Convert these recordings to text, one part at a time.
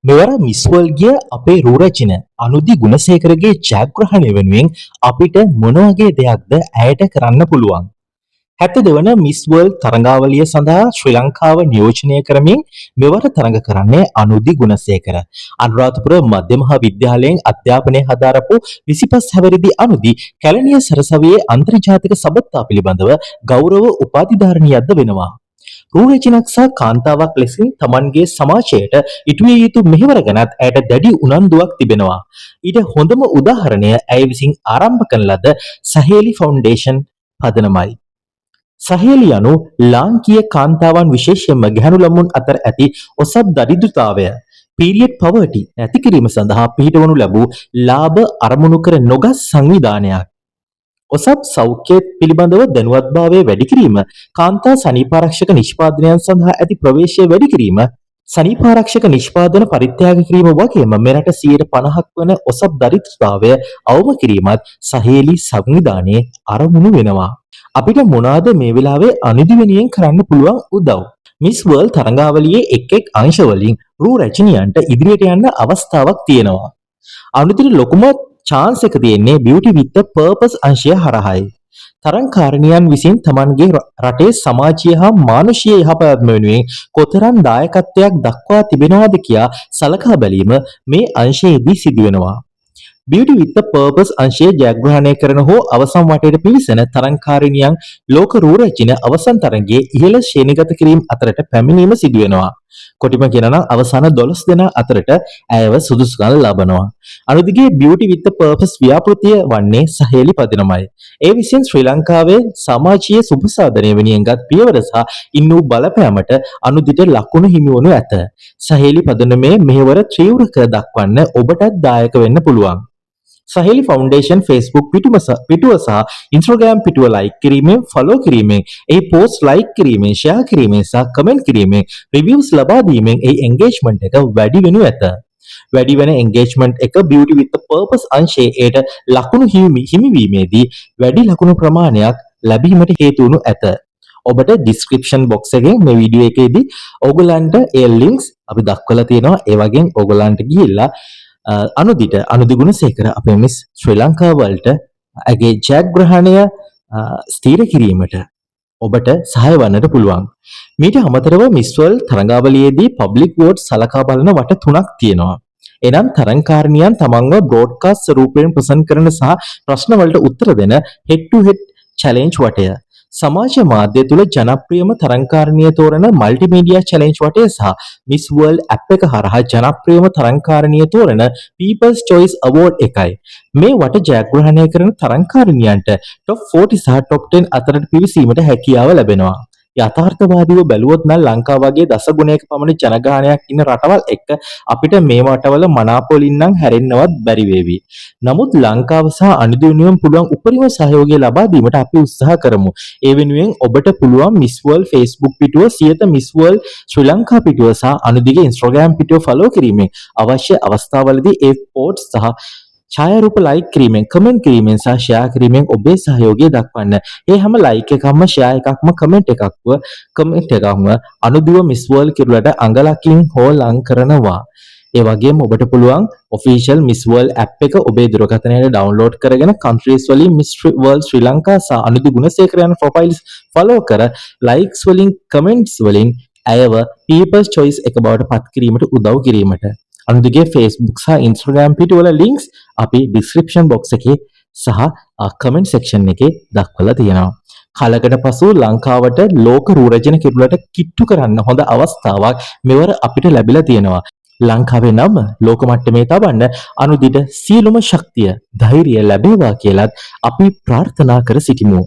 මෙවර miss world ගිය අපේ රූරචින අනුදි ගුණසේකරගේ ජයග්‍රහණය වෙනුවෙන් අපිට මොන වගේ දෙයක්ද ඇයට කරන්න පුළුවන්? 72 වන මිස් වර්ල්ඩ් තරඟාවලිය සඳහා ශ්‍රී ලංකාව නියෝජනය කරමින් මෙවර තරඟ කරන්නේ අනුදි ගුණසේකර. අනුරාධපුර මධ්‍ය මහා විද්‍යාලයෙන් අධ්‍යාපනය හදාරපු 25 හැවිරිදි අනුදි කැලණිය සරසවියේ අන්තර්ජාතික සබත්තා පිළිබඳව ගෞරව උපාධිධාරණියක්ද වෙනවා. රූරචිනක් සහ කාන්තාවක් ලෙසින් තමන්ගේ සමාජයට ඉටුවිය යුතු මෙහෙවර ගැනත් ඇයට දැඩි උනන්දුවක් තිබෙනවා. ඊට හොඳම උදාහරණය ඇය විසින් ආරම්භ කරන ලද සහේලි ෆවුන්ඩේෂන් පදනමයි. සහේලි යනු ලාංකීය කාන්තාවන් විශේෂයෙන්ම ගැහැණු ළමුන් අතර ඇති ඔසප් දරිද්‍රතාවය පීරියඩ් පවර්ටි නැති කිරීම සඳහා පිහිටවනු ලැබූ ලාභ අරමුණු කර නොගත් සංවිධානයක්. ඔසප් සෞඛ්‍ය පිළිබඳව දැනුවත්භාවය වැඩි කිරීම, කාන්තා සනීපාරක්ෂක නිෂ්පාදනයන් සඳහා ඇති ප්‍රවේශය වැඩි කිරීම, සනීපාරක්ෂක නිෂ්පාදන පරිත්‍යාග කිරීම වගේම මෙරට 50% වන ඔසප් දරිද්‍රතාවය අවම කිරීමත් සහේලි සංවිධානයේ අරමුණු වෙනවා. අපිට මොනවාද මේ වෙලාවේ අනුදි වෙනුවෙන් කරන්න පුළුවන් උදව්? මිස් වර්ල්ඩ් තරඟාවලියේ එක් අංශ වලින් රූ රචනියන්ට ඉදිරියට යන්න අවස්ථාවක් තියෙනවා. අනුදිට ලොකුම chance එක තියෙන්නේ beauty with the purpose අංශය හරහායි. තරංකාරණියන් විසින් තමන්ගේ රටේ සමාජීය හා මානුෂීය යහපැවැත්ම වෙනුවෙන් කොතරම් දායකත්වයක් දක්වා තිබෙනවද කියා සලකා බැලීම මේ අංශයේදී සිදුවෙනවා. Beauty with the Purpose අංශයේ ජයග්‍රහණය කරන හෝ අවසන් වටේට පිවිසෙන තරංකාරිනියන් ලෝක රූරචින අවසන් තරගයේ ඉහළ ශ්‍රේණිගත කිරීම අතරට පැමිණීම සිදුවෙනවා. කොටිම කියනවා නම් අවසාන 12 දෙනා අතරට ඇයව සුදුසුකම් ලබනවා. අනුදිගේ Beauty with the Purpose ව්‍යාපෘතිය වන්නේ සහේලි පදිනමයි. ඒ විසින් ශ්‍රී ලංකාවේ සමාජීය සුබසාධනය වෙනුවෙන්ගත් පියවර සහ ඉන් වූ බලපෑමට අනුදිට ලකුණු හිමි වනු ඇත. සහේලි පදනමේ මෙහෙවර ත්‍රිවෘ කර දක්වන්න ඔබටත් දායක වෙන්න පුළුවන්. සහේලි ෆවුන්ඩේෂන් Facebook පිටුව සහ Instagram පිටුව ලයික් කිරීමෙන්, ෆලෝ කිරීමෙන්, එහි පෝස්ට් ලයික් කිරීමෙන්, ෂෙයා කිරීමෙන් සහ කමෙන්ට් කිරීමෙන්, රිවිව්ස් ලබා දීමෙන් එහි එන්ගේජ්මන්ට් එක වැඩි වෙනු ඇත. වැඩි වෙන එන්ගේජ්මන්ට් එක Beauty with the Purpose අංශයේ ඒට ලකුණු හිමිවීමේදී වැඩි ලකුණු ප්‍රමාණයක් ලැබීමට හේතු වනු ඇත. ඔබට ඩිස්ක්‍රිප්ෂන් බොක්ස් එකෙන් මේ වීඩියෝ එකේදී ඕගලන්ට ඒ ලින්ක්ස් අපි දක්වලා තියෙනවා. ඒ වගේම ඕගලන්ට ගිහිල්ලා අනුදි ගුණසේකර අපේ මිස් ශ්‍රී ලංකා වලට ඇගේ ජයග්‍රහණය ස්ථීර කිරීමට ඔබට සහාය වන්නට පුළුවන්. මීට අමතරව මිස් වර්ල්ඩ් තරඟාවලියේදී පබ්ලික් වෝට් සලකා බලන වට 3ක් තියෙනවා. එනම් තරංකාරණියන් තමන්ව බ්‍රෝඩ්කාස්ට් ස්වරූපයෙන් ප්‍රසන්ට් කරන සහ ප්‍රශ්න වලට උත්තර දෙන හෙඩ් ටු හෙඩ් චැලෙන්ජ් වටය. සමාජ මාධ්‍ය තුල ජනප්‍රියම තරංකාරණිය තෝරන මල්ටිමීඩියා චැලෙන්ජ් වටය සහ මිස් වර්ල්ඩ් ඇප් එක හරහා ජනප්‍රියම තරංකාරණිය තෝරන පීපල්ස් චොයිස් අවෝඩ් එකයි. මේ වට ජයග්‍රහණය කරන තරංකාරණියන්ට টොප් 40 සහ টොප් 10 අතරට පිවිසීමට හැකියාව ලැබෙනවා. යථාර්ථවාදීව බැලුවොත් නම් ලංකාව වගේ දසගුණයක පමණ ජනගහනයක් ඉන්න රටවල් එක්ක අපිට මේ වටවල මනාපොලින් නම් හැරෙන්නවත් බැරි වේවි. නමුත් ලංකාව සහ අනුදි වෙනුවෙන් පුළුවන් උපරිම සහයෝගය ලබා දීමට අපි උත්සාහ කරමු. ඒ වෙනුවෙන් ඔබට පුළුවන් මිස් වර්ල්ඩ් Facebook පිටුව, සියත මිස් වර්ල්ඩ් ශ්‍රී ලංකා පිටුව සහ අනුදිගේ Instagram පිටුව ෆලෝ කිරීමෙන් අවශ්‍ය අවස්ථාවලදී ඒ පෝස්ට් සහ ඡායාරූප ලයික් කිරීමෙන්, කමෙන්ට් කිරීමෙන් සහ ෂෙයා කිරීමෙන් ඔබේ සහයෝගය දක්වන්න. මේ හැම ලයික් එකක්ම, ෂෙයා එකක්ම, කමෙන්ට් එකක්ම අනුදිව මිස් වර්ල්ඩ් කිරුලට අඟලකින් හෝ ලං කරනවා. ඒ වගේම ඔබට පුළුවන් ඔෆිෂියල් මිස් වර්ල්ඩ් ඇප් එක ඔබේ දුරකථනයට ඩවුන්ලෝඩ් කරගෙන කන්ට්‍රීස් වලින් මිස් වර්ල්ඩ් ශ්‍රී ලංකා සහ අනුදි ගුණසේකර යන ප්‍රොෆයිල්ස් ෆලෝ කර ලයික්ස් වලින්, කමෙන්ට්ස් වලින් ඇයව පීපල්ස් චොයිස් එක බවට පත් කිරීමට උදව් කිරීමට. අනුදිගේ Facebook සහ Instagram පිටුවල ලින්ක්ස් අපි ඩිස්ක්‍රිප්ෂන් බොක්ස් එකේ සහ කමෙන්ට් සෙක්ෂන් එකේ දක්වලා තියෙනවා. කලකට පසු ලංකාවට ලෝක රූරචන කිරුලට කිට්ටු කරන්න හොඳ අවස්ථාවක් මෙවර අපිට ලැබිලා තියෙනවා. ලංකාවේ නම ලෝක මට්ටමේ තබන්න අනුදිට සියලුම ශක්තිය, ධෛර්යය ලැබේවා කියලත් අපි ප්‍රාර්ථනා කර සිටිමු.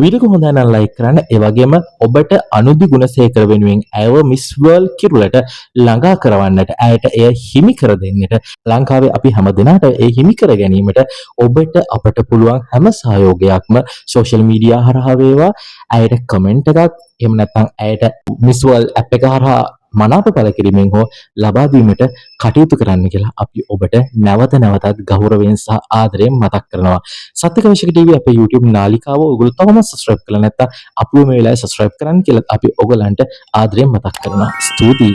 වීඩියෝ හොඳ නම් ලයික් කරන්න. ඒ වගේම ඔබට අනුදි ගුණසේකර වෙනුවෙන් ඇයව මිස් වර්ල්ඩ් කිරුලට ළඟා කරවන්නට, ඇයට එය හිමි කර දෙන්නට, ලංකාවේ අපි හැම දිනකට ඒ හිමි කර ගැනීමට ඔබට අපට පුළුවන් හැම සහයෝගයක්ම සෝෂල් මීඩියා හරහා වේවා, ඇයට කමෙන්ට් එකක්, එහෙම නැත්නම් ඇයට මිස් වර්ල්ඩ් ඇප් එක හරහා මනාප පළ කිරීමෙන් හෝ ලබා දීමට කටයුතු කරන්න කියලා අපි ඔබට නැවත නැවතත් ගෞරවයෙන් සහ ආදරයෙන් මතක් කරනවා. සත්‍යකවිශක ටීවී අපේ YouTube නාලිකාව ඔයගොල්ලෝ තවම subscribe කරලා නැත්නම් අපිව මේ වෙලාවේ subscribe කරන්න කියලා අපි ඔයගලන්ට ආදරයෙන් මතක් කරනවා. ස්තුතියි.